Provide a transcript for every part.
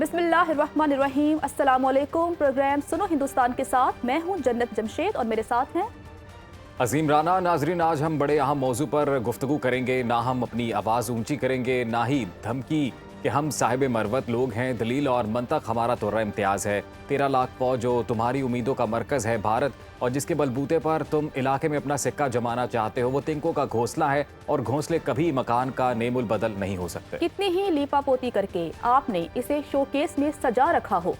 बिस्मिल्लाहिर्रहमानिर्रहीम। अस्सलाम वालेकुम। प्रोग्राम सुनो हिंदुस्तान के साथ मैं हूं जन्नत जमशेद और मेरे साथ हैं अजीम राना। नाजरीन, आज हम बड़े अहम मौजू पर गुफ्तगू करेंगे। ना हम अपनी आवाज़ ऊंची करेंगे, ना ही धमकी कि हम साहिब मरवत लोग हैं। दलील और मंतक हमारा तोर्रा इम्तियाज़ है। 13 लाख फौज जो तुम्हारी उम्मीदों का मरकज़ है भारत, और जिसके बलबूते पर तुम इलाके में अपना सिक्का जमाना चाहते हो, वो तिनकों का घोंसला है और घोंसले कभी मकान का नेमुल बदल नहीं हो सकते। कितनी ही लीपापोती करके आपने इसे शोकेस में सजा रखा हो,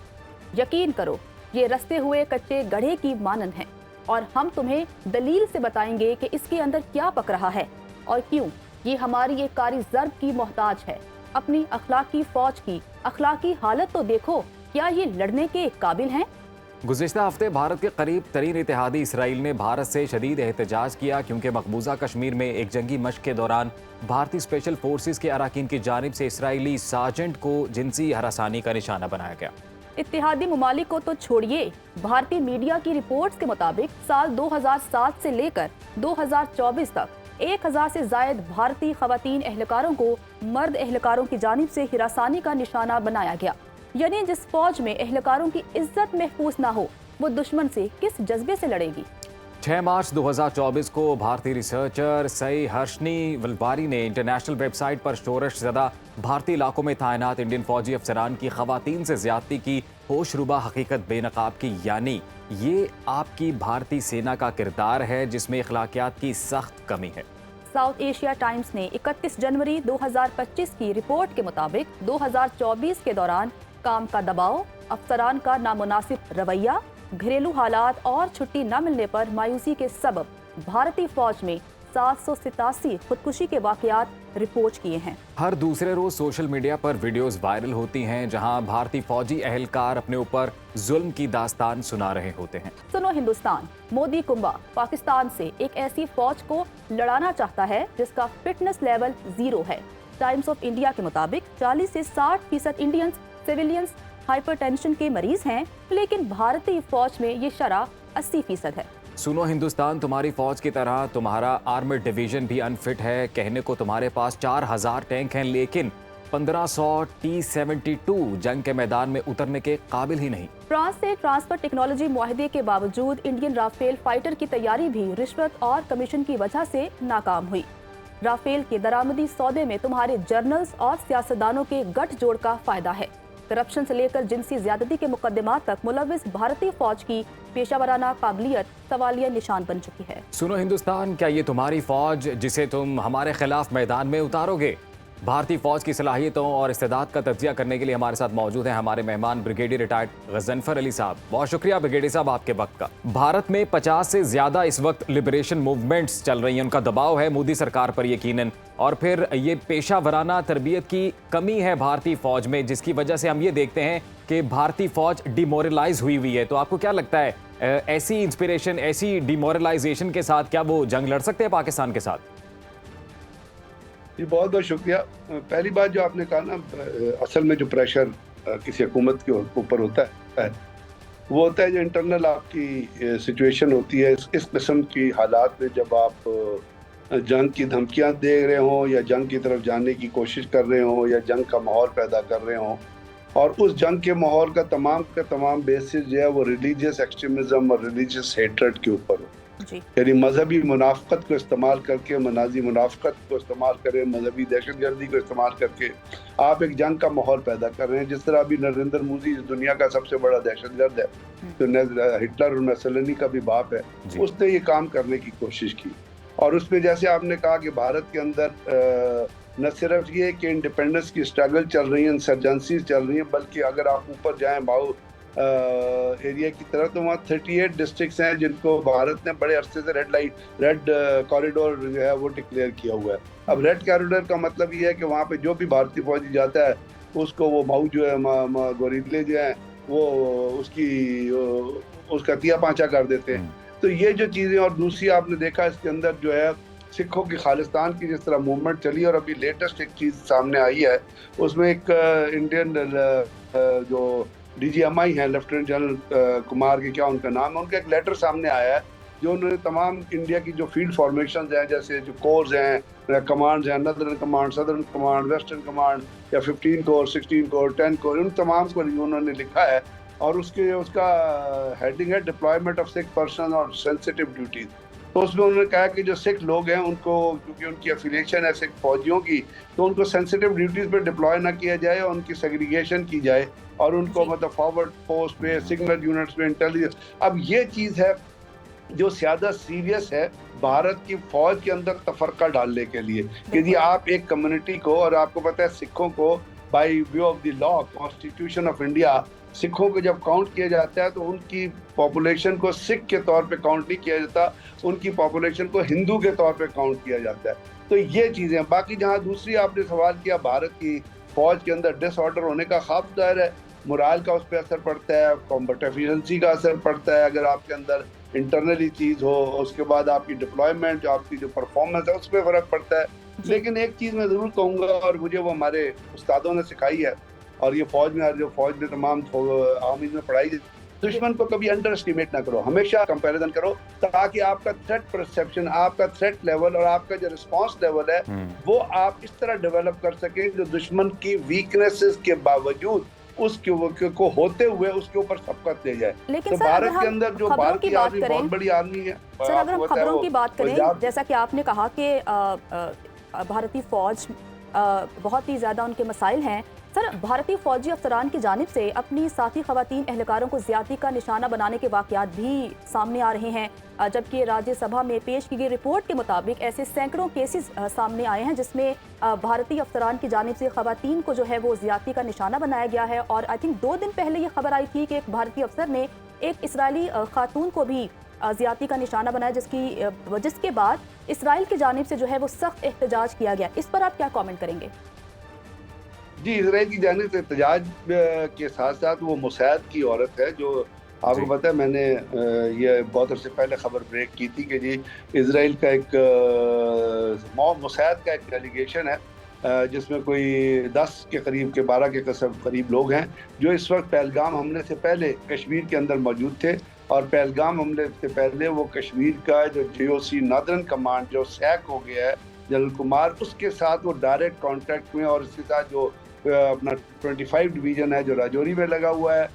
यकीन करो ये रस्ते हुए कच्चे गढ़े की मानन है। और हम तुम्हें दलील से बताएंगे कि इसके अंदर क्या पक रहा है और क्यों ये हमारी एक कारी ज़र्ब की मोहताज है। अपनी अखलाकी फौज की अखलाकी हालत तो देखो, क्या ये लड़ने के काबिल हैं? गुज़िश्ता हफ्ते भारत के करीब तरीन इत्तेहादी इसराइल ने भारत से शदीद एहतजाज किया, क्योंकि मकबूजा कश्मीर में एक जंगी मश्क के दौरान भारतीय स्पेशल फोर्सेस के अराकीन की जानिब से इसराइली सार्जेंट को जिनसी हरासानी का निशाना बनाया गया। इत्तेहादी ममालिक को तो छोड़िए, भारतीय मीडिया की रिपोर्ट्स के मुताबिक साल 2007 से लेकर 2024 तक 1000 से जायद भारतीय खवातीन एहलकारों को मर्द एहलकारों की जानिब से हिरासानी का निशाना बनाया गया। यानी जिस फौज में एहलकारों की इज्जत महफूज ना हो, वो दुश्मन से किस जज्बे से लड़ेगी। 6 मार्च 2024 को भारतीय रिसर्चर सई हर्षनी वलबारी ने इंटरनेशनल वेबसाइट पर शोरश ज़दा भारतीय इलाकों में तैनात इंडियन फौजी अफसरान की खवातीन से ज्यादती की होशरुबा हकीकत बेनकाब की, यानी ये आपकी भारतीय सेना का किरदार है जिसमें अखलाकियात की सख्त कमी है। साउथ एशिया टाइम्स ने 31 जनवरी 2025 की रिपोर्ट के मुताबिक 2024 के दौरान काम का दबाव, अफसरान का नामुनासिब रवैया, घरेलू हालात और छुट्टी न मिलने पर मायूसी के सबब भारतीय फौज में 787 खुदकुशी के वाकयात रिपोर्ट किए हैं। हर दूसरे रोज सोशल मीडिया पर वीडियोस वायरल होती हैं जहां भारतीय फौजी एहलकार अपने ऊपर जुल्म की दास्तान सुना रहे होते हैं। सुनो हिंदुस्तान, मोदी कुंबा पाकिस्तान से एक ऐसी फौज को लड़ाना चाहता है जिसका फिटनेस लेवल 0 है। टाइम्स ऑफ इंडिया के मुताबिक 40 से 60% इंडियंस सिविलियंस हाइपरटेंशन के मरीज हैं, लेकिन भारतीय फौज में ये शरह 80% है। सुनो हिंदुस्तान, तुम्हारी फौज की तरह तुम्हारा आर्मर्ड डिवीजन भी अनफिट है। कहने को तुम्हारे पास 4000 टैंक हैं, लेकिन 1500 T-72 जंग के मैदान में उतरने के काबिल ही नहीं। फ्रांस से ट्रांसफर टेक्नोलॉजी मुआहदे के बावजूद इंडियन राफेल फाइटर की तैयारी भी रिश्वत और कमीशन की वजह से नाकाम हुई। राफेल के दरामदी सौदे में तुम्हारे जर्नल्स और सियासतदानों के गठजोड़ का फायदा है। करप्शन से लेकर जिनसी ज्यादती के मुकदमात तक मुलविस भारतीय फौज की पेशावराना काबिलियत सवालिया निशान बन चुकी है। सुनो हिंदुस्तान, क्या ये तुम्हारी फौज जिसे तुम हमारे खिलाफ मैदान में उतारोगे? भारतीय फौज की सलाहियतों और इस्तेदाद का तज्जिया करने के लिए हमारे साथ मौजूद हैं हमारे मेहमान ब्रिगेडियर रिटायर्ड गजनफर अली साहब। बहुत शुक्रिया ब्रिगेडियर साहब आपके वक्त का। भारत में 50 से ज्यादा इस वक्त लिबरेशन मूवमेंट्स चल रही हैं, उनका दबाव है मोदी सरकार पर यकीनन, और फिर ये पेशा वराना तरबियत की कमी है भारतीय फौज में, जिसकी वजह से हम ये देखते हैं कि भारतीय फौज डिमोरलाइज हुई है। तो आपको क्या लगता है, ऐसी इंस्पिरेशन, ऐसी डिमोरलाइजेशन के साथ क्या वो जंग लड़ सकते हैं पाकिस्तान के साथ? जी बहुत बहुत शुक्रिया। पहली बात जो आपने कहा ना, असल में जो प्रेशर किसी हुकूमत के ऊपर होता है वो होता है जो इंटरनल आपकी सिचुएशन होती है। इस किस्म की हालात में जब आप जंग की धमकियां दे रहे हों या जंग की तरफ जाने की कोशिश कर रहे हों या जंग का माहौल पैदा कर रहे हों, और उस जंग के माहौल का तमाम बेसिस जो है वो रिलीजियस एक्सट्रीमिज्म और रिलीजियस हेट्रेड के ऊपर हो, यानी मजहबी मुनाफकत को इस्तेमाल करके, मनाजी मुनाफकत को इस्तेमाल करें, मजहबी दहशतगर्दी को इस्तेमाल करके आप एक जंग का माहौल पैदा कर रहे हैं। जिस तरह अभी नरेंद्र मोदी दुनिया का सबसे बड़ा दहशतगर्द है, तो हिटलर और मुसोलिनी का भी बाप है, उसने ये काम करने की कोशिश की। और उसमें जैसे आपने कहा कि भारत के अंदर न सिर्फ ये कि इंडिपेंडेंस की स्ट्रगल चल रही है, इंसर्जेंसी चल रही है, बल्कि अगर आप ऊपर जाएँ माओ एरिया की तरफ, तो वहाँ 38 डिस्ट्रिक्ट्स हैं जिनको भारत ने बड़े अरसे से रेड कॉरिडोर जो है वो डिक्लेयर किया हुआ है। अब रेड कॉरिडोर का मतलब ये है कि वहाँ पे जो भी भारतीय फौजी जाता है उसको वो माऊ जो है, गोरिल्ले जो है वो उसका तिया पांचा कर देते हैं। तो ये जो चीज़ें, और दूसरी आपने देखा इसके अंदर जो है सिखों की खालिस्तान की जिस तरह मूवमेंट चली, और अभी लेटेस्ट एक चीज़ सामने आई है, उसमें एक इंडियन जो DGMI है, लेफ्टिनेंट जनरल कुमार के क्या उनका नाम है, उनका एक लेटर सामने आया है जो उन्होंने तमाम इंडिया की जो फील्ड फॉर्मेशन हैं, जैसे जो कोर्स हैं, कमांड्स हैं, northern command, southern command, western command, या 15 कोर, 16 कोर, 10 कोर, उन तमाम को उन्होंने लिखा है। और उसका हेडिंग है डिप्लॉयमेंट ऑफ सिख पर्सन और सेंसिटिव ड्यूटीज। तो उसमें उन्होंने कहा कि जो सिख लोग हैं उनको, क्योंकि उनकी एफिलिएशन है सिख फौजियों की, तो उनको सेंसिटिव ड्यूटीज़ पे डिप्लॉय ना किया जाए और उनकी सेग्रीगेशन की जाए, और उनको मतलब फॉरवर्ड पोस्ट पे, सिग्नल यूनिट्स पे, इंटेलिजेंस। अब ये चीज़ है जो ज़्यादा सीरियस है भारत की फ़ौज के अंदर तफरका डालने के लिए, कि यदि आप एक कम्युनिटी को, और आपको पता है सिखों को by view of the law, constitution of India, सिखों को जब काउंट किया जाता है तो उनकी पॉपुलेशन को सिख के तौर पे काउंट नहीं किया जाता, उनकी पॉपुलेशन को हिंदू के तौर पे काउंट किया जाता है। तो ये चीज़ें, बाकी जहाँ दूसरी आपने सवाल किया, भारत की फ़ौज के अंदर डिसऑर्डर होने का खौफ जाहिर है, मोराल का उस पर असर पड़ता है, कॉम्बैट एफिशिएंसी का असर पड़ता है, अगर आपके अंदर इंटरनली चीज़ हो, उसके बाद आपकी डिप्लॉयमेंट, आपकी जो परफॉर्मेंस है उस पर फ़र्क पड़ता है। लेकिन एक चीज़ मैं ज़रूर कहूँगा, और मुझे वो हमारे उस्तादों ने सिखाई है, और ये फौज में तमाम आर्मी में पढ़ाई, दुश्मन को कभी अंडर एस्टिमेट ना करो, हमेशा कंपैरिजन करो, ताकि आपका थ्रेट परसेप्शन, आपका थ्रेट लेवल और आपका जो रिस्पांस लेवल है वो आप इस तरह डेवलप कर सकें जो दुश्मन की वीकनेसेस के बावजूद उसके को होते हुए उसके ऊपर सबकत दे जाए। लेकिन तो भारत के अंदर जो भारत की आर्मी बहुत बड़ी आर्मी है। सर, अगर हम खबरों की बात करें, जैसा कि आपने कहा कि भारतीय फौज बहुत ही ज़्यादा उनके मसाइल हैं। सर, भारतीय फौजी अफसरान की जानिब से अपनी साथी खवातीन एहलकारों को ज्यादती का निशाना बनाने के वाक़यात भी सामने आ रहे हैं, जबकि राज्यसभा में पेश की गई रिपोर्ट के मुताबिक ऐसे सैकड़ों केसेस सामने आए हैं जिसमें भारतीय अफसरान की जानिब से खवातीन को जो है वो ज्यादती का निशाना बनाया गया है। और आई थिंक 2 दिन पहले ये खबर आई थी कि एक भारतीय अफसर ने एक इसराइली खातून को भी ज्यादती का निशाना बनाया, जिसके बाद इसराइल की जानिब से जो है वो सख्त एहतजाज किया गया। इस पर आप क्या कॉमेंट करेंगे? जी, इसराइल की जानिब से एहतजाज के साथ साथ वो मुसैद की औरत है, जो आपको पता है, मैंने ये बहुत अर्से पहले खबर ब्रेक की थी कि जी इसराइल का एक मुसैद का एक एलिगेशन है जिसमें कोई 10 के करीब के 12 के करीब लोग हैं जो इस वक्त पहलगाम हमले से पहले कश्मीर के अंदर मौजूद थे। और पहलगाम हमले से पहले वो कश्मीर का जो JOC नॉर्दर्न कमांड जो सैक हो गया है जनरल कुमार, उसके साथ वो डायरेक्ट कॉन्टैक्ट में, और इसके साथ जो अपना 25 डिवीज़न है जो राजौरी में लगा हुआ है,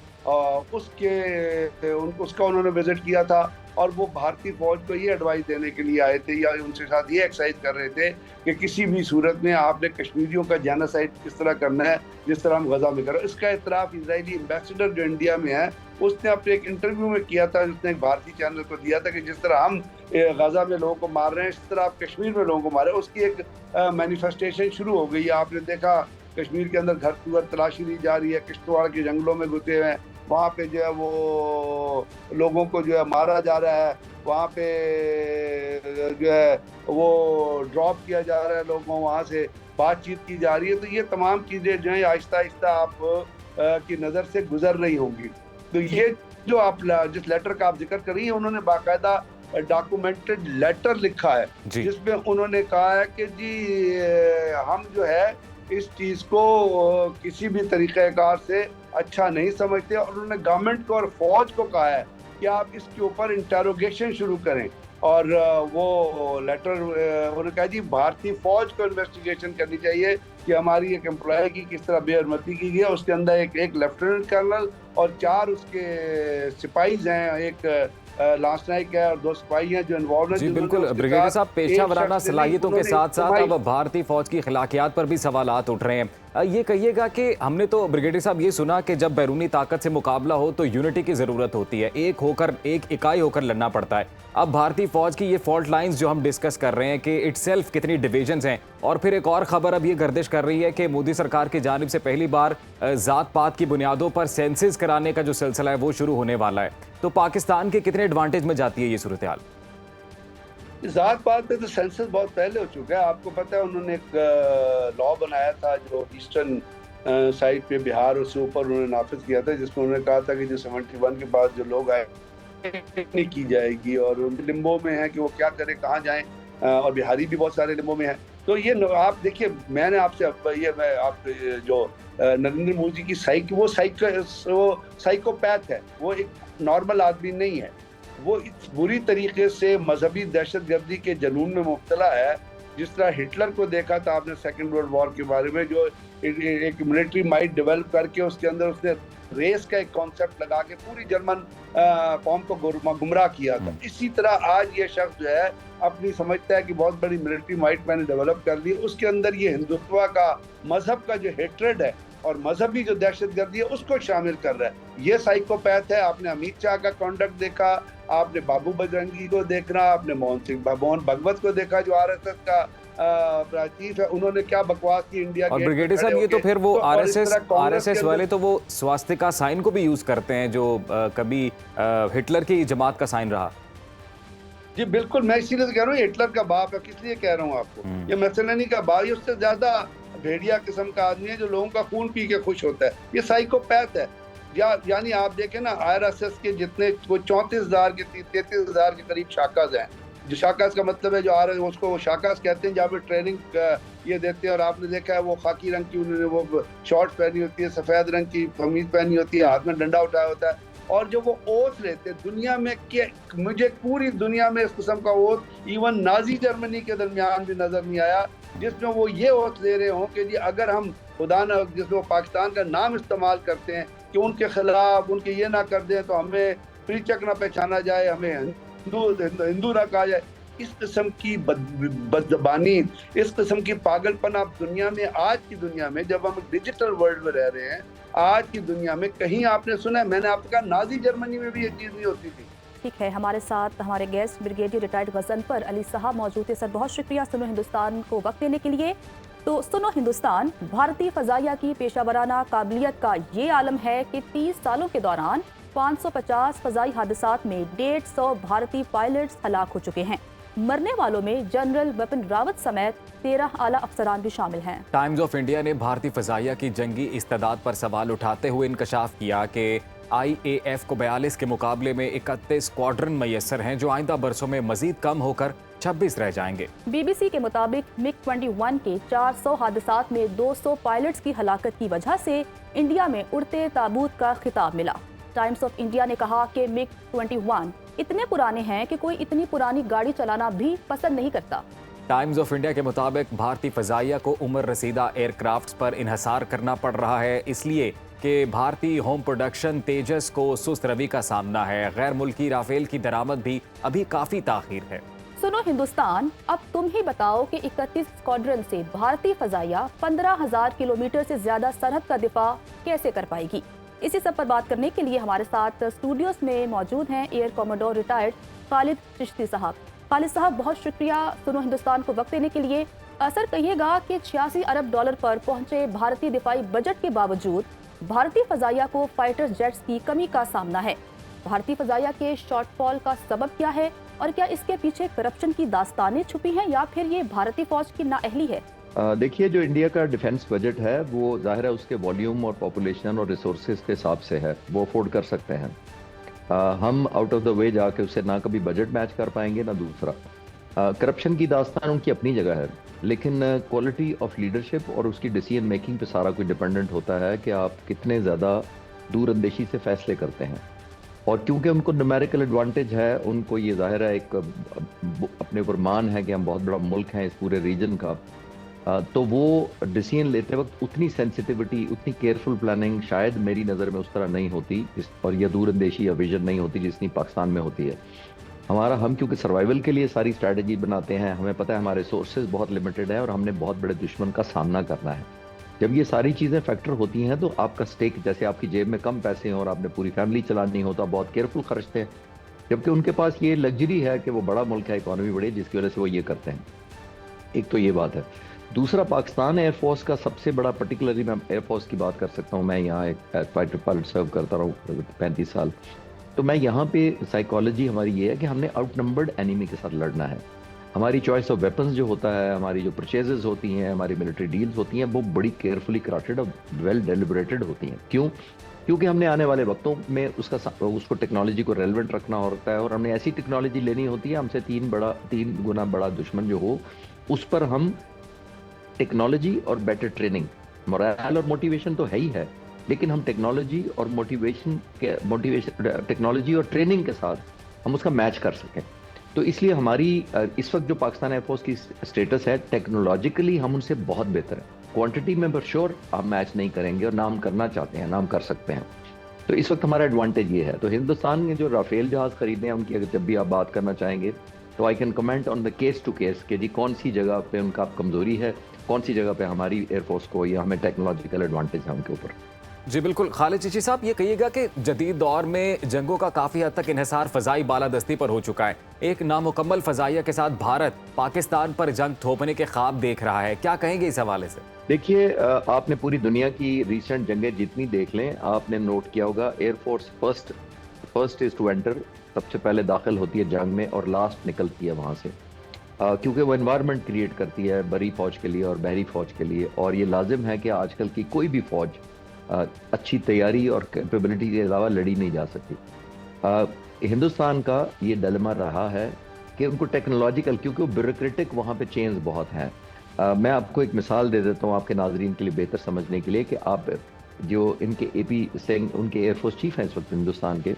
उसका उन्होंने विजिट किया था। और वो भारतीय फौज को ये एडवाइस देने के लिए आए थे या उनके साथ ये एक्सरसाइज कर रहे थे कि किसी भी सूरत में आपने कश्मीरियों का जेनोसाइड किस तरह करना है जिस तरह हम गजा में करें। इसका इतराफ़ इजरायली एम्बेसडर जो इंडिया में है उसने अपने एक इंटरव्यू में किया था, उसने एक भारतीय चैनल को दिया था कि जिस तरह हम गजा में लोगों को मार रहे हैं इस तरह आप कश्मीर में लोगों को मारे। उसकी एक मैनिफेस्टेशन शुरू हो गई है। आपने देखा कश्मीर के अंदर घर तलाशी ली जा रही है, किश्तवाड़ के जंगलों में घुसे हुए हैं, वहाँ पे जो है वो लोगों को जो है मारा जा रहा है, वहाँ पे जो है वो ड्रॉप किया जा रहा है लोगों को, वहाँ से बातचीत की जा रही है। तो ये तमाम चीज़ें जो है आहिस्ता आहिस्ता आप की नज़र से गुजर रही होंगी। तो ये जो आप जिस लेटर का आप जिक्र कर रही है, उन्होंने बाकायदा डॉक्यूमेंटेड लेटर लिखा है जिसमें उन्होंने कहा है कि जी हम जो है इस चीज़ को किसी भी तरीक़ेकार से अच्छा नहीं समझते, और उन्होंने गवर्नमेंट को और फौज को कहा है कि आप इसके ऊपर इंटेरोगेशन शुरू करें। और वो लेटर उन्होंने कहा जी भारतीय फौज को इन्वेस्टिगेशन करनी चाहिए कि हमारी एक एम्प्लॉय की किस तरह बेहरमती की गई है। उसके अंदर एक लेफ्टिनेंट कर्नल और 4 उसके सिपाहीज हैं, एक लास्ट नाइक है और 2 सिपाही हैं जो इन्वॉल्व हैं। जी बिल्कुल ब्रिगेडियर साहब, पेशा वराना सलाहियतों के साथ साथ अब भारतीय फौज की खिलाकियात पर भी सवालात उठ रहे हैं। ये कहिएगा कि हमने तो ब्रिगेडियर साहब ये सुना कि जब बैरूनी ताकत से मुकाबला हो तो यूनिटी की ज़रूरत होती है, एक इकाई होकर लड़ना पड़ता है। अब भारतीय फौज की ये फॉल्ट लाइंस जो हम डिस्कस कर रहे हैं कि इटसेल्फ कितनी डिविजन्स हैं, और फिर एक और ख़बर अब ये गर्दिश कर रही है कि मोदी सरकार की जानिब से पहली बार ज़ात पात की बुनियादों पर सेंसस कराने का जो सिलसिला है वो शुरू होने वाला है। तो पाकिस्तान के कितने एडवांटेज में जाती है ये सूरत हाल? ज़ात पात पे तो सेंसस बहुत पहले हो चुका है। आपको पता है उन्होंने एक लॉ बनाया था जो ईस्टर्न साइड पे बिहार उससे ऊपर उन्होंने नाफिज किया था, जिसमें उन्होंने कहा था कि जो 71 के बाद जो लोग आए नहीं की जाएगी, और उनके लिम्बो में है कि वो क्या करें कहाँ जाएं, और बिहारी भी बहुत सारे लिम्बो में हैं। तो ये आप देखिए, मैंने आपसे जो नरेंद्र मोदी की वो साइकोपैथ है, वो एक नॉर्मल आदमी नहीं है। वो इस बुरी तरीके से मजहबी दहशतगर्दी के जुनून में मुब्तला है। जिस तरह हिटलर को देखा था आपने सेकेंड वर्ल्ड वॉर के बारे में, जो एक मिलिट्री माइट डेवलप करके उसके अंदर उसने रेस का एक कॉन्सेप्ट लगा के पूरी जर्मन कौम को गुमराह किया था। इसी तरह आज ये शख्स जो है अपनी समझता है कि बहुत बड़ी मिलिट्री माइट मैंने डेवलप कर ली, उसके अंदर ये हिंदुत्व का, मजहब का जो हेट्रेड है और मजहबी जो दहशतगर्दी है उसको शामिल कर रहा है। ये साइकोपैथ है। आपने अमित शाह का कॉन्डक्ट देखा, आपने बाबू बजरंगी को देखना, आपने मोहन भगवत को देखा जो आरएसएस का चीफ है, उन्होंने क्या बकवास की इंडिया और ब्रिगेडियर साहब, ये तो फिर वो आरएसएस वाले तो वो स्वास्तिका साइन को भी यूज करते हैं जो कभी हिटलर की जमात का साइन रहा। जी बिल्कुल, मैं इसीलिए कह रहा हूँ हिटलर का बाप है। किस लिए कह रहा हूँ आपको, ये मसलनी का बाप, ये उससे ज्यादा भेड़िया किस्म का आदमी है जो लोगों का खून पी के खुश होता है। ये साइकोपैथ है। यानी आप देखें ना, आरएसएस के जितने वो 34,000 के 33,000 के करीब शाखाज हैं। जो शाखाज का मतलब है जो उसको शाखाज कहते हैं, जहाँ पे ट्रेनिंग ये देते हैं। और आपने देखा है वो खाकी रंग की उन्होंने वो शॉर्ट्स पहनी होती है, सफेद रंग की कमीज पहनी होती है, हाथ में डंडा उठाया होता है। और जो वो ओथ लेते हैं दुनिया में, मुझे पूरी दुनिया में इस किस्म का ओथ इवन नाजी जर्मनी के दरमियान भी नजर नहीं आया जिसमें वो ये ओथ ले रहे हों कि जी अगर हम खुदा न, जिसमें वो पाकिस्तान का नाम इस्तेमाल करते हैं कि उनके खिलाफ उनके ये ना कर दें तो हमें प्रीचक ना पहचाना जाए, हमें हिंदू ना कहा जाए। इस किस्म की बदजबानी, इस किस्म की पागलपन आप दुनिया में, आज की दुनिया में जब हम डिजिटल वर्ल्ड में रह रहे हैं, आज की दुनिया में कहीं आपने सुना है? मैंने आपको कहा नाजी जर्मनी में भी ये चीज़ नहीं होती थी। ठीक है, हमारे साथ हमारे guest brigadier retired Ghazanfar Ali साहब मौजूद थे। सर बहुत शुक्रिया सुनो हिंदुस्तान को वक्त देने के लिए। तो सुनो हिंदुस्तान, भारतीय फजाइया की पेशावराना काबिलियत का ये आलम है कि 30 सालों के दौरान 550 फजाई हादसात में 150 भारतीय पायलट्स हलाक हो चुके हैं। मरने वालों में जनरल बिपिन रावत समेत 13 आला अफसरान भी शामिल हैं। टाइम्स ऑफ इंडिया ने भारतीय फजाइया की जंगी इस्तेदाद पर सवाल उठाते हुए इंकशाफ किया कि IAF को 42 के मुकाबले में 31 स्क्वाड्रन मैसर हैं जो आइंदा बरसों में मजीद कम होकर 26 रह जाएंगे। BBC के मुताबिक MiG-21 के 400 हादसात में 200 पायलट्स की हलाकत की वजह से इंडिया में उड़ते ताबूत का खिताब मिला। टाइम्स ऑफ इंडिया ने कहा कि MiG-21 इतने पुराने हैं कि कोई इतनी पुरानी गाड़ी चलाना भी पसंद नहीं करता। टाइम्स ऑफ इंडिया के मुताबिक भारतीय फजाइया को उम्र रसीदा एयरक्राफ्ट्स पर इन्हसार करना पड़ रहा है, इसलिए कि भारतीय होम प्रोडक्शन तेजस को सुस्त रवि का सामना है। गैर मुल्की राफेल की दरामद भी अभी काफी ताखीर है। सुनो हिंदुस्तान, अब तुम ही बताओ कि 31 स्क्वाड्रन से भारतीय फजाइया 15,000 किलोमीटर से ज्यादा सरहद का दिफा कैसे कर पाएगी? इसी सब पर बात करने के लिए हमारे साथ स्टूडियोज में मौजूद हैं air commodore retired Khalid Chishti साहब। खालिद साहब बहुत शुक्रिया सुनो हिंदुस्तान को वक्त देने के लिए। सर कहिएगा कि 86 अरब डॉलर पर पहुंचे भारतीय दिफाई बजट के बावजूद भारतीय फजाइया को फाइटर जेट्स की कमी का सामना है। भारतीय फजाइया के शॉर्टफॉल का सबब क्या है और क्या इसके पीछे करप्शन की दास्तानें छुपी हैं या फिर ये भारतीय फौज की नाअहली है? देखिए, जो इंडिया का डिफेंस बजट है वो जाहिर है उसके वॉल्यूम और पॉपुलेशन और रिसोर्सेज के हिसाब से है, वो अफोर्ड कर सकते हैं। हम आउट ऑफ द वे जाके उससे ना कभी बजट मैच कर पाएंगे ना दूसरा। करप्शन की दास्तान उनकी अपनी जगह है, लेकिन क्वालिटी ऑफ लीडरशिप और उसकी डिसीजन मेकिंग पे सारा कुछ डिपेंडेंट होता है कि आप कितने ज़्यादा दूरअंदेशी से फैसले करते हैं। और क्योंकि उनको न्यूमेरिकल एडवांटेज है, उनको ये जाहिर है एक अपने ऊपर मान है कि हम बहुत बड़ा मुल्क हैं इस पूरे रीजन का, तो वो डिसीजन लेते वक्त उतनी सेंसिटिविटी, उतनी केयरफुल प्लानिंग शायद मेरी नज़र में उस तरह नहीं होती और यह दूरअंदेशी या विजन नहीं होती जितनी पाकिस्तान में होती है। हम क्योंकि सर्वाइवल के लिए सारी स्ट्रैटेजी बनाते हैं, हमें पता है हमारे सोर्सेज बहुत लिमिटेड है और हमने बहुत बड़े दुश्मन का सामना करना है। जब ये सारी चीज़ें फैक्टर होती हैं तो आपका स्टेक, जैसे आपकी जेब में कम पैसे हों और आपने पूरी फैमिली चलानी हो तो आप बहुत केयरफुल खर्चते हैं, जबकि उनके पास ये लग्जरी है कि वो बड़ा मुल्क है, इकॉनमी बड़ी है, जिसकी वजह से वो ये करते हैं। एक तो ये बात है। दूसरा, पाकिस्तान एयरफोर्स का सबसे बड़ा, पर्टिकुलरली मैं एयरफोर्स की बात कर सकता हूँ, मैं यहाँ एक फाइटर पायलट सर्व करता रहा हूँ 35 साल, तो मैं यहाँ पे साइकोलॉजी हमारी ये है कि हमने आउटनंबर्ड एनिमी के साथ लड़ना है। हमारी चॉइस ऑफ वेपन्स जो होता है, हमारी जो परचेजेस होती हैं, हमारी मिलिट्री डील्स होती हैं, वो बड़ी केयरफुली क्राफ्टेड और वेल डेलिब्रेटेड होती हैं। क्यों? क्योंकि हमने आने वाले वक्तों में उसको टेक्नोलॉजी को रेलेवेंट रखना होता है और हमने ऐसी टेक्नोलॉजी लेनी होती है, हमसे 3 गुना बड़ा दुश्मन जो हो उस पर हम टेक्नोलॉजी और बेटर ट्रेनिंग, मोरल और मोटिवेशन तो है ही है, लेकिन हम टेक्नोलॉजी और टेक्नोलॉजी और ट्रेनिंग के साथ हम उसका मैच कर सकें। तो इसलिए हमारी इस वक्त जो पाकिस्तान एयरफोर्स की स्टेटस है, टेक्नोलॉजिकली हम उनसे बहुत बेहतर है। क्वांटिटी में पर श्योर हम मैच नहीं करेंगे, और नाम करना चाहते हैं, नाम कर सकते हैं। तो इस वक्त हमारा एडवांटेज ये है। तो हिंदुस्तान ने जो राफेल जहाज खरीदे हैं, उनकी अगर जब भी आप बात करना चाहेंगे तो I can comment on the case to case कि जी कौन सी जगह पे उनका कमजोरी है, कौन सी जगह पे हमारी एयरफोर्स को या हमें टेक्नोलॉजिकल एडवांटेज है उनके ऊपर। जी बिल्कुल। खालिद चिश्ती साहब, ये कहिएगा कि जदीद दौर में जंगों का काफ़ी हद तक इन्हिसार फ़ज़ाई बालादस्ती पर हो चुका है। एक नामुकम्मल फ़ज़ाइया के साथ भारत पाकिस्तान पर जंग थोपने के ख्वाब देख रहा है, क्या कहेंगे इस हवाले से? देखिए, आपने पूरी दुनिया की रिसेंट जंगें जितनी देख लें, आपने नोट किया होगा air force first is to enter, सबसे पहले दाखिल होती है जंग में और लास्ट निकलती है वहाँ से, क्योंकि वो एनवायरनमेंट क्रिएट करती है बरी फौज के लिए और बहरी फौज के लिए। और ये लाजिम है कि आजकल की कोई भी फौज अच्छी तैयारी और कैपेबिलिटी के अलावा लड़ी नहीं जा सकती। हिंदुस्तान का ये डिलेमा रहा है कि उनको टेक्नोलॉजिकल, क्योंकि वो ब्यूरोक्रेटिक वहाँ पे चेंज बहुत हैं। मैं आपको एक मिसाल दे देता हूँ आपके नाजरीन के लिए बेहतर समझने के लिए, कि आप जो इनके AP सिंह, उनके एयरफोर्स चीफ हैं इस वक्त हिंदुस्तान के,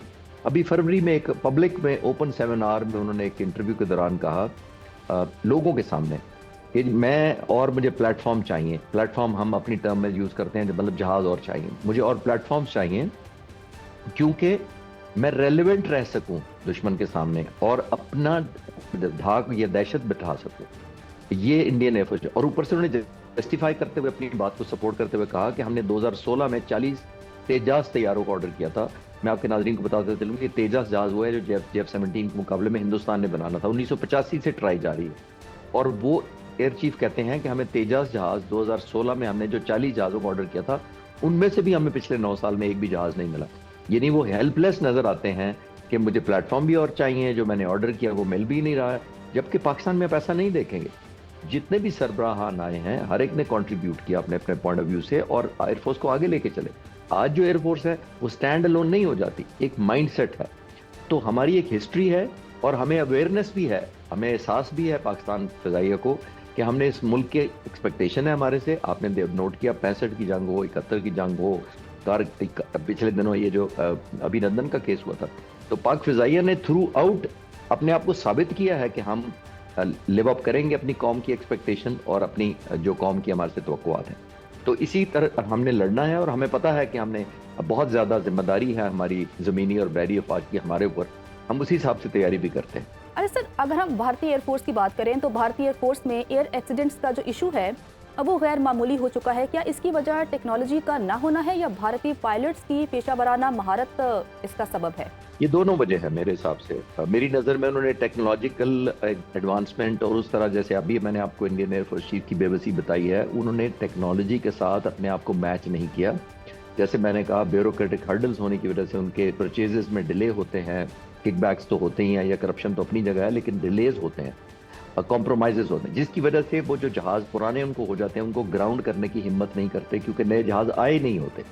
अभी फरवरी में एक पब्लिक में ओपन सेमिनार में उन्होंने एक इंटरव्यू के दौरान कहा लोगों के सामने कि मैं और मुझे प्लेटफॉर्म चाहिए। प्लेटफॉर्म हम अपनी टर्म में यूज़ करते हैं, मतलब जहाज़ और चाहिए मुझे, और प्लेटफॉर्म्स चाहिए क्योंकि मैं रेलिवेंट रह सकूं दुश्मन के सामने और अपना धाक या दहशत बिठा सकूं। ये इंडियन एयरफोर्स, और ऊपर से उन्होंने जस्टिफाई करते हुए, अपनी बात को सपोर्ट करते हुए कहा कि हमने 2016 में 40 तेजास तैयारों का ऑर्डर किया था। मैं आपके नाजरीन को बताते चलूँ कि तेजास जहाज वो है जो JF-17 के मुकाबले में हिंदुस्तान ने बनाना था। 1985 से ट्राई जारी है, और वो एयर चीफ कहते हैं कि हमें तेजास जहाज 2016 में हमने जो 40 जहाज़ों का ऑर्डर किया था, उनमें से भी हमें पिछले 9 साल में एक भी जहाज़ नहीं मिला। यानी वो हेल्पलेस नज़र आते हैं कि मुझे प्लेटफॉर्म भी और चाहिए, जो मैंने ऑर्डर किया वो मिल भी नहीं रहा है। जबकि पाकिस्तान में आप ऐसा नहीं देखेंगे। जितने भी सरबराहान आए हैं, हर एक ने कॉन्ट्रीब्यूट किया अपने अपने पॉइंट ऑफ व्यू से और एयरफोर्स को आगे लेके चले। आज जो एयरफोर्स है वो स्टैंड अलोन नहीं हो जाती, एक माइंडसेट है। तो हमारी एक हिस्ट्री है और हमें अवेयरनेस भी है, हमें एहसास भी है पाकिस्तान फ़ज़ाइया को कि हमने इस मुल्क के एक्सपेक्टेशन है हमारे से। आपने नोट किया 65 की जंग हो, 71 की जंग हो, पिछले दिनों ये जो अभिनंदन का केस हुआ था, तो पाक फ़ज़ाइया ने थ्रू आउट अपने आप को साबित किया है कि हम लिव अप करेंगे अपनी कौम की एक्सपेक्टेशन और अपनी जो कौम की हमारे से तवक्कुआत है। तो इसी तरह हमने लड़ना है, और हमें पता है कि हमने बहुत ज़्यादा जिम्मेदारी है हमारी ज़मीनी और बहरी अफवाज की हमारे ऊपर, हम उसी हिसाब से तैयारी भी करते हैं। अरे सर, अगर हम भारतीय एयरफोर्स की बात करें तो भारतीय एयरफोर्स में एयर एक्सीडेंट्स का जो इशू है अब वो गैर मामूली हो चुका है। क्या इसकी वजह टेक्नोलॉजी का ना होना है या भारतीय पायलट्स की पेशा वराना महारत इसका सबब है? ये दोनों वजह है मेरे हिसाब से। मेरी नज़र में उन्होंने टेक्नोलॉजिकल एडवांसमेंट और उस तरह, जैसे अभी मैंने आपको इंडियन एयरफोर्स चीफ की बेबसी बताई है, उन्होंने टेक्नोलॉजी के साथ अपने आप को मैच नहीं किया। जैसे मैंने कहा, ब्यूरोक्रेटिक हर्डल्स होने की वजह से उनके परचेजेस में डिले होते हैं। किकबैक्स तो होते ही हैं, या करप्शन तो अपनी जगह है, लेकिन डिलेज होते हैं, कॉम्प्रोमाइज़ेस होते हैं, जिसकी वजह से वो जो जहाज़ पुराने उनको हो जाते हैं, उनको ग्राउंड करने की हिम्मत नहीं करते, क्योंकि नए जहाज़ आए नहीं होते।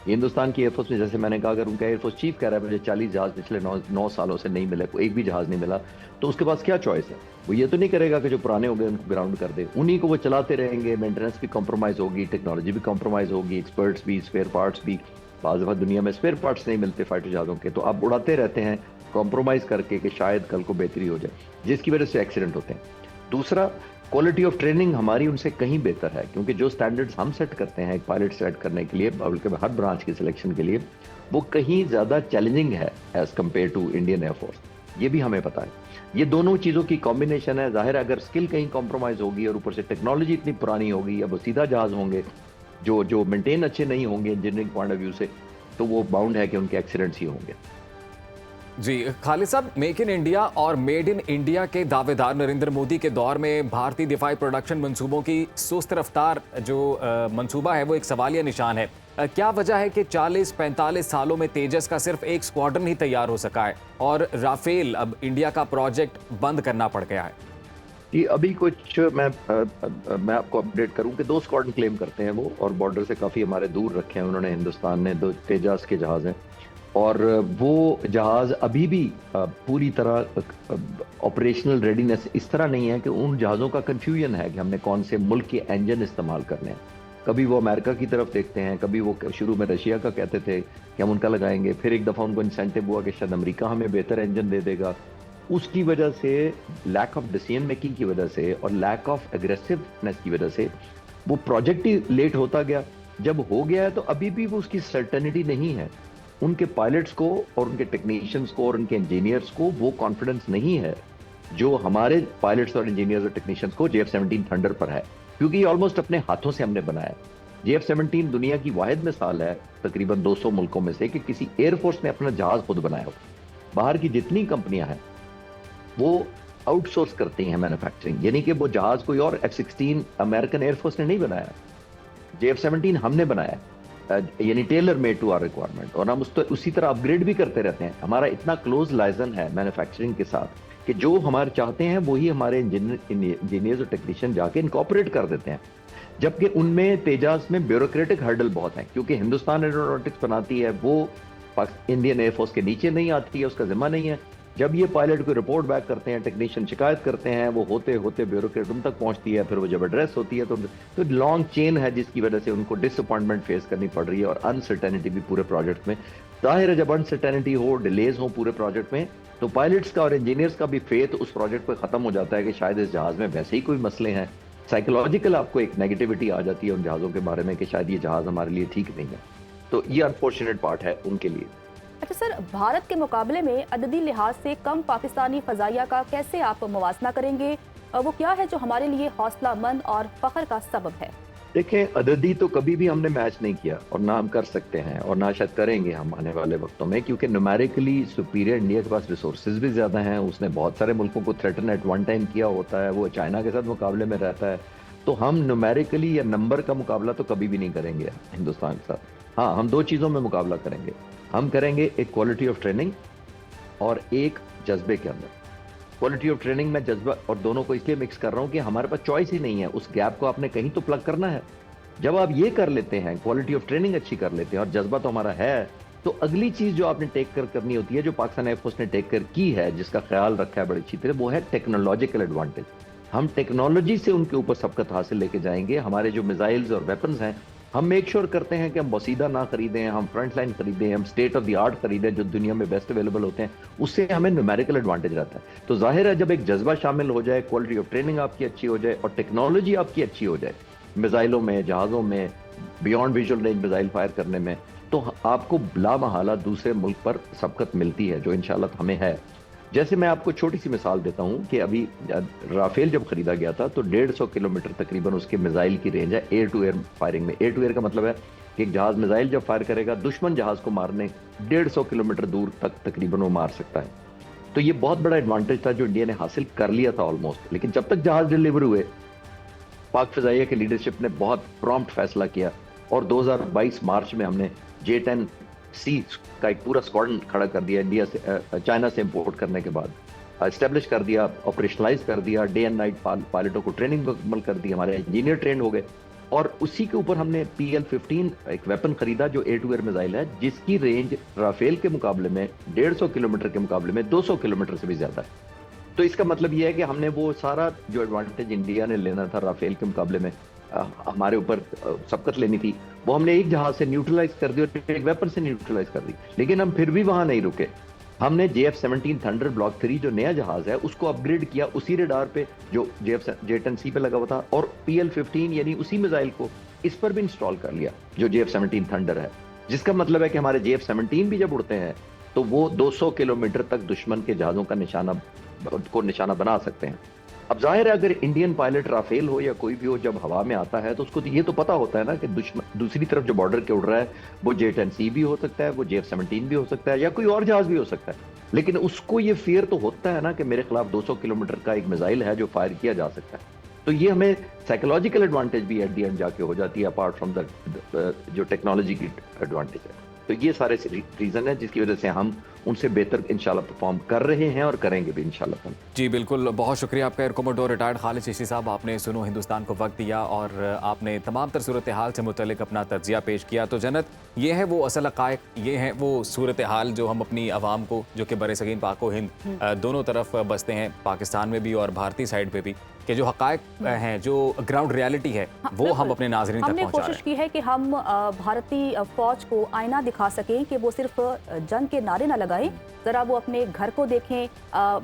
हिंदुस्तान की एयरफोर्स में, जैसे मैंने कहा, अगर उनका एयरफोर्स चीफ कह रहा है मुझे 40 जहाज़ पिछले 9 सालों से नहीं मिले, एक भी जहाज़ नहीं मिला, तो उसके पास क्या चॉइस है? वो ये तो नहीं करेगा कि जो पुराने हो गए उनको ग्राउंड कर दे, उन्हीं को वो चलाते रहेंगे। मेंटेनेंस भी कॉम्प्रोमाइज़ होगी, टेक्नोलॉजी भी कॉम्प्रोमाइज़ होगी, एक्सपर्ट्स भी, स्पेयर पार्ट्स भी। बाज़ दफ़ा दुनिया में स्पेयर पार्ट्स नहीं मिलते फाइटर जहाज़ों के, तो आप उड़ाते रहते हैं कॉम्प्रोमाइज़ करके कि शायद कल को बेहतरी हो जाए, जिसकी वजह से एक्सीडेंट होते हैं। दूसरा, क्वालिटी ऑफ ट्रेनिंग हमारी उनसे कहीं बेहतर है, क्योंकि जो स्टैंडर्ड्स हम सेट करते हैं एक पायलट सेट करने के लिए, बल्कि हर ब्रांच की सिलेक्शन के लिए, वो कहीं ज़्यादा चैलेंजिंग है as compare to Indian air force. ये भी हमें पता है। ये दोनों चीज़ों की कॉम्बिनेशन है। ज़ाहिर है, अगर स्किल कहीं कॉम्प्रोमाइज़ होगी और ऊपर से टेक्नोलॉजी इतनी पुरानी होगी, या वो सीधा जहाज़ होंगे जो मेंटेन अच्छे नहीं होंगे इंजीनियरिंग पॉइंट ऑफ व्यू से, तो वो बाउंड है कि उनके एक्सीडेंट्स ही होंगे। जी खालिद साहब, मेक इन इंडिया और मेड इन इंडिया के दावेदार नरेंद्र मोदी के दौर में भारतीय दिफाई प्रोडक्शन मंसूबों की सुस्त रफ्तार जो मंसूबा है वो एक सवालिया निशान है। क्या वजह है कि 40-45 सालों में तेजस का सिर्फ एक स्क्वाड्रन ही तैयार हो सका है और राफेल अब इंडिया का प्रोजेक्ट बंद करना पड़ गया है? ये अभी कुछ मैं आपको अपडेट करूं कि 2 स्क्वाड्रन क्लेम करते हैं वो, और बॉर्डर से काफ़ी हमारे दूर रखे हैं उन्होंने, हिंदुस्तान ने 2 तेजस के जहाज़ हैं, और वो जहाज़ अभी भी पूरी तरह ऑपरेशनल रेडीनेस इस तरह नहीं है कि उन जहाज़ों का कन्फ्यूजन है कि हमने कौन से मुल्क के इंजन इस्तेमाल करने हैं। कभी वो अमेरिका की तरफ देखते हैं, कभी वो शुरू में रशिया का कहते थे कि हम उनका लगाएंगे, फिर एक दफ़ा उनको इंसेंटिव हुआ कि शायद अमेरिका हमें बेहतर इंजन दे देगा। उसकी वजह से, लैक ऑफ डिसीजन मेकिंग की वजह से और लैक ऑफ एग्रेसिवनेस की वजह से वो प्रोजेक्ट ही लेट होता गया। जब हो गया है तो अभी भी वो उसकी सर्टेनिटी नहीं है, उनके पायलट्स को और उनके टेक्नीशियंस को और उनके इंजीनियर्स को वो कॉन्फिडेंस नहीं है जो हमारे पायलट्स और इंजीनियर्स और टेक्नीशियंस को JF-17 थंडर पर है, क्योंकि ये ऑलमोस्ट अपने हाथों से हमने बनाया। JF-17 दुनिया की वाहिद मिसाल है तकरीबन 200 मुल्कों में से कि किसी एयरफोर्स ने अपना जहाज खुद बनाया हो। बाहर की जितनी कंपनियां हैं वो आउटसोर्स करती हैं मैन्युफैक्चरिंग, यानी कि वो जहाज कोई और F-16 अमेरिकन एयरफोर्स ने नहीं बनाया, JF-17 हमने बनाया, यानी tailor made to our requirement, और हम उसी तरह अपग्रेड भी करते रहते हैं। हमारा इतना क्लोज लाइजन है मैन्युफैक्चरिंग के साथ कि जो हमारे चाहते हैं वही हमारे इंजीनियर्स और टेक्नीशियन जाके इनकॉर्पोरेट कर देते हैं। जबकि उनमें तेजास में ब्यूरोक्रेटिक हर्डल बहुत है, क्योंकि हिंदुस्तान एरोनॉटिक्स बनाती है, वो इंडियन एयरफोर्स के नीचे नहीं आती है, उसका जिम्मा नहीं है। जब ये पायलट को रिपोर्ट बैक करते हैं, टेक्नीशियन शिकायत करते हैं, वो होते होते ब्यूरोक्रेट उन तक पहुंचती है, फिर वो जब एड्रेस होती है तो लॉन्ग चेन है, जिसकी वजह से उनको डिसअपॉइंटमेंट फेस करनी पड़ रही है और अनसर्टेनिटी भी पूरे प्रोजेक्ट में। जाहिर है जब अनसर्टेनिटी हो, डिलेज हो पूरे प्रोजेक्ट में, तो पायलट्स का और इंजीनियर्स का भी फेथ उस प्रोजेक्ट पर खत्म हो जाता है कि शायद इस जहाज में वैसे ही कोई मसले हैं। साइकोलॉजिकल आपको एक नेगेटिविटी आ जाती है उन जहाज़ों के बारे में कि शायद ये जहाज हमारे लिए ठीक नहीं है। तो ये अनफॉर्चुनेट पार्ट है उनके लिए। अच्छा सर, भारत के मुकाबले में अददी लिहाज से कम पाकिस्तानी फजाइया का कैसे आप मुवाजना करेंगे? वो क्या है जो हमारे लिए हौसला मंद और फख्र का सबब है? देखें, अददी तो कभी भी हमने मैच नहीं किया और ना हम कर सकते हैं और ना शायद करेंगे हम आने वाले वक्तों में, क्योंकि न्यूमेरिकली सुपीरियर इंडिया के पास रिसोर्सेज भी ज़्यादा हैं। उसने बहुत सारे मुल्कों को थ्रेटन एट वन टाइम किया होता है, वो चाइना के साथ मुकाबले में रहता है। तो हम न्यूमेरिकली या नंबर का मुकाबला तो कभी भी नहीं करेंगे हिंदुस्तान के साथ। हाँ, हम 2 चीज़ों में मुकाबला करेंगे। हम करेंगे एक क्वालिटी ऑफ ट्रेनिंग और एक जज्बे के अंदर। क्वालिटी ऑफ ट्रेनिंग में जज्बा और दोनों को इसलिए मिक्स कर रहा हूं कि हमारे पास चॉइस ही नहीं है, उस गैप को आपने कहीं तो प्लग करना है। जब आप ये कर लेते हैं, क्वालिटी ऑफ ट्रेनिंग अच्छी कर लेते हैं और जज्बा तो हमारा है, तो अगली चीज जो आपने टेक कर करनी होती है, जो पाकिस्तान एयरफोर्स ने टेक कर की है, जिसका ख्याल रखा है बड़ी अच्छी तरह, वो है टेक्नोलॉजिकल एडवांटेज। हम टेक्नोलॉजी से उनके ऊपर सबकत हासिल लेके जाएंगे। हमारे जो मिसाइल्स और वेपन्स हैं, हम मेक श्योर करते हैं कि हम वसीदा ना खरीदें, हम फ्रंट लाइन खरीदें, हम स्टेट ऑफ द आर्ट खरीदें जो दुनिया में बेस्ट अवेलेबल होते हैं। उससे हमें न्यूमेरिकल एडवांटेज रहता है। तो जाहिर है जब एक जज्बा शामिल हो जाए, क्वालिटी ऑफ ट्रेनिंग आपकी अच्छी हो जाए और टेक्नोलॉजी आपकी अच्छी हो जाए, मिसाइलों में, जहाज़ों में, beyond visual range missile fire करने में, तो आपको बिला महाला दूसरे मुल्क पर सबकत मिलती है, जो इंशाल्लाह हमें है। जैसे मैं आपको छोटी सी मिसाल देता हूं कि अभी राफेल जब खरीदा गया था तो 150 किलोमीटर तकरीबन उसके मिसाइल की रेंज है एयर टू एयर फायरिंग में। एयर टू एयर का मतलब है कि एक जहाज मिसाइल जब फायर करेगा, दुश्मन जहाज को मारने 150 किलोमीटर दूर तक तकरीबन वो मार सकता है। तो ये बहुत बड़ा एडवांटेज था जो इंडिया ने हासिल कर लिया था ऑलमोस्ट। लेकिन जब तक जहाज डिलीवर हुए, पाक फिजाइया की लीडरशिप ने बहुत प्रॉम्प्ट फैसला किया और 2022 मार्च में हमने J-10C का एक पूरा स्क्वाड्रन खड़ा कर दिया इंडिया से, चाइना से इंपोर्ट करने के बाद एस्टेब्लिश कर दिया, ऑपरेशनलाइज कर दिया, डे एंड नाइट पायलटों को ट्रेनिंग मुकम्मल कर दी, हमारे इंजीनियर ट्रेंड हो गए। और उसी के ऊपर हमने PL-15 एक वेपन खरीदा जो एयर टू एयर मिसाइल है, जिसकी रेंज राफेल के मुकाबले में 150 किलोमीटर के मुकाबले में 200 किलोमीटर से भी ज्यादा है। तो इसका मतलब यह है कि हमने वो सारा जो एडवांटेज इंडिया ने लेना था राफेल के मुकाबले में, हमारे ऊपर सबकत लेनी थी, वो हमने एक जहाज से न्यूट्रलाइज कर दी और एक वेपन से न्यूट्रलाइज कर दी। लेकिन हम फिर भी वहां नहीं रुके। हमने JF-17 थंडर ब्लॉक 3 जो नया जहाज है उसको अपग्रेड किया उसी रडार पे जो J-10C पे लगा हुआ था, और PL-15 यानी उसी मिसाइल को इस पर भी इंस्टॉल कर लिया जो JF-17 थंडर है। जिसका मतलब है कि हमारे JF-17 भी जब उड़ते हैं तो वो 200 किलोमीटर तक दुश्मन के जहाजों का निशाना बना सकते हैं। अब जाहिर है अगर इंडियन पायलट राफेल हो या कोई भी हो, जब हवा में आता है तो उसको ये तो पता होता है ना कि दूसरी तरफ जो बॉर्डर के उड़ रहा है वो J-10C भी हो सकता है, वो JF-17 भी हो सकता है, या कोई और जहाज भी हो सकता है। लेकिन उसको ये फियर तो होता है ना कि मेरे खिलाफ 200 किलोमीटर का एक मिसाइल है जो फायर किया जा सकता है। तो ये हमें साइकोलॉजिकल एडवांटेज भी एट दी एंड जाके हो जाती है, अपार्ट फ्रॉम द जो टेक्नोलॉजी की एडवांटेज है। तो ये सारे रीजन है जिसकी वजह से हम उनसे बेहतर इंशाल्लाह परफॉर्म कर रहे हैं और करेंगे भी इंशाल्लाह। जी बिल्कुल, बहुत शुक्रिया आपका air commodore retired Khalid Chishti साहब। आपने सुनो हिंदुस्तान को वक्त दिया और आपने तमाम तर सूरत हाल से मुतल्लिक अपना तज्जिया पेश किया। तो जन्नत, ये है वो असल हक़ाइक़, ये है वो सूरत हाल जो हम अपनी आवाम को, जो कि बरसगीन पाक व हिंद दोनों तरफ बसते हैं, पाकिस्तान में भी और भारतीय साइड पे भी, कि जो हक़ाइक़ हैं, जो ग्राउंड रियलिटी है, वो हम अपने नाज़रीन तक हमने पहुँचा रहे कोशिश हैं। की है कि हम भारतीय फौज को आईना दिखा सकें कि वो सिर्फ जंग के नारे ना लगाएं, जरा वो अपने घर को देखें,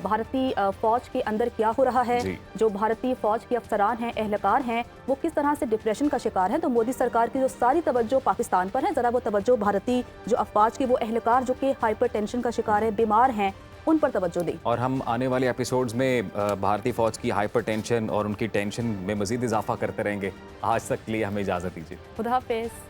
भारतीय फौज के अंदर क्या हो रहा है, जी। जो भारतीय फौज के अफसरान हैं, एहलकार हैं, वो किस तरह से डिप्रेशन का शिकार हैं। तो मोदी सरकार की जो सारी तवज्जो पाकिस्तान पर है, जरा वो तवज्जो भारतीय जो अफवाज के वो एहलकार जो कि हाइपर टेंशन का शिकार है, बीमार हैं, उन पर तवज्जो दें। और हम आने वाले एपिसोड्स में भारतीय फौज की हाइपर टेंशन और उनकी टेंशन में मजीद इजाफा करते रहेंगे। आज तक के लिए हमें इजाज़त दीजिए। खुदा हाफिज़।